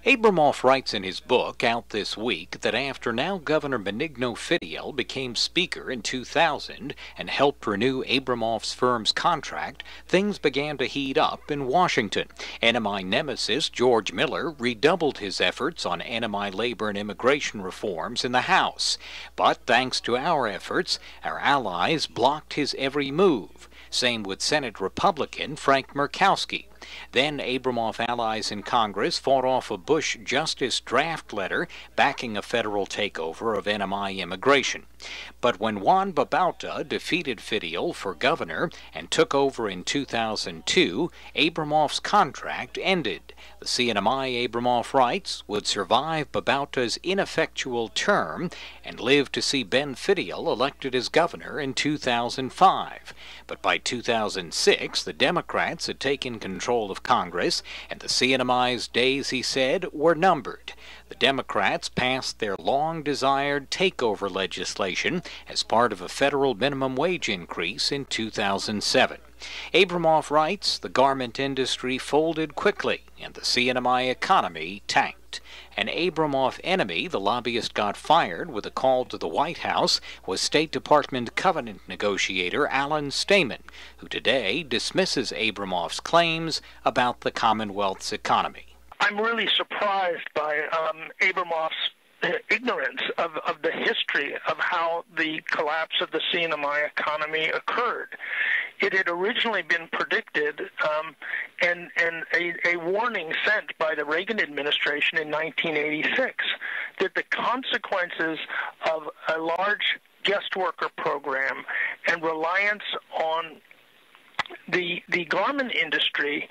Abramoff writes in his book, out this week, that after now Governor Benigno Fidel became Speaker in 2000 and helped renew Abramoff's firm's contract, things began to heat up in Washington. NMI nemesis George Miller redoubled his efforts on NMI labor and immigration reforms in the House. But thanks to our efforts, our allies blocked his every move. Same with Senate Republican Frank Murkowski. Then Abramoff allies in Congress fought off a Bush Justice draft letter backing a federal takeover of NMI immigration. But when Juan Babauta defeated Fidel for governor and took over in 2002, Abramoff's contract ended. The CNMI, Abramoff writes, would survive Babauta's ineffectual term and live to see Ben Fidel elected as governor in 2005. But by 2006, the Democrats had taken control of Congress, and the CNMI's days, he said, were numbered. The Democrats passed their long-desired takeover legislation as part of a federal minimum wage increase in 2007. Abramoff writes, the garment industry folded quickly and the CNMI economy tanked. An Abramoff enemy, the lobbyist got fired with a call to the White House, was State Department covenant negotiator Alan Stamen, who today dismisses Abramoff's claims about the Commonwealth's economy. I'm really surprised by Abramoff's ignorance of the history of how the collapse of the CNMI economy occurred. It had originally been predicted and a warning sent by the Reagan administration in 1986 that the consequences of a large guest worker program and reliance on the garment industry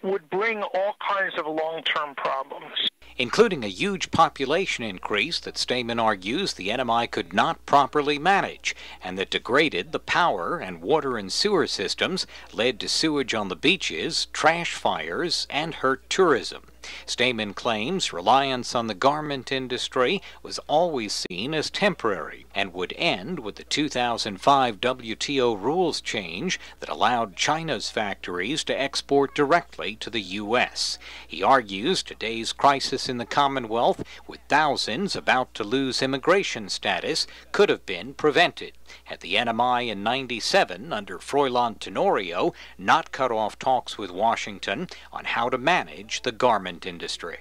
would bring all kinds of long-term problems, including a huge population increase that Stamen argues the NMI could not properly manage, and that degraded the power and water and sewer systems, led to sewage on the beaches, trash fires, and hurt tourism. Stamen claims reliance on the garment industry was always seen as temporary and would end with the 2005 WTO rules change that allowed China's factories to export directly to the U.S. He argues today's crisis in the Commonwealth, with thousands about to lose immigration status, could have been prevented had the NMI in '97 under Froilan Tenorio not cut off talks with Washington on how to manage the garment industry.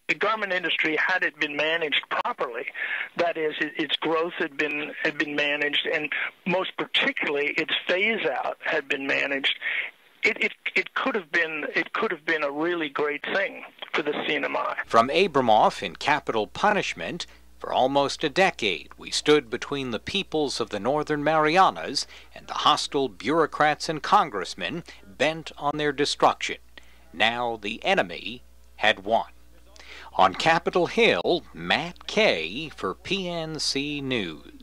The garment industry, had it been managed properly, that is, its growth had been managed, and most particularly its phase out had been managed, it could have been a really great thing for the CNMI. From Abramoff in Capital Punishment, for almost a decade, we stood between the peoples of the Northern Marianas and the hostile bureaucrats and congressmen bent on their destruction. Now the enemy had won. On Capitol Hill, Matt Kay for PNC News.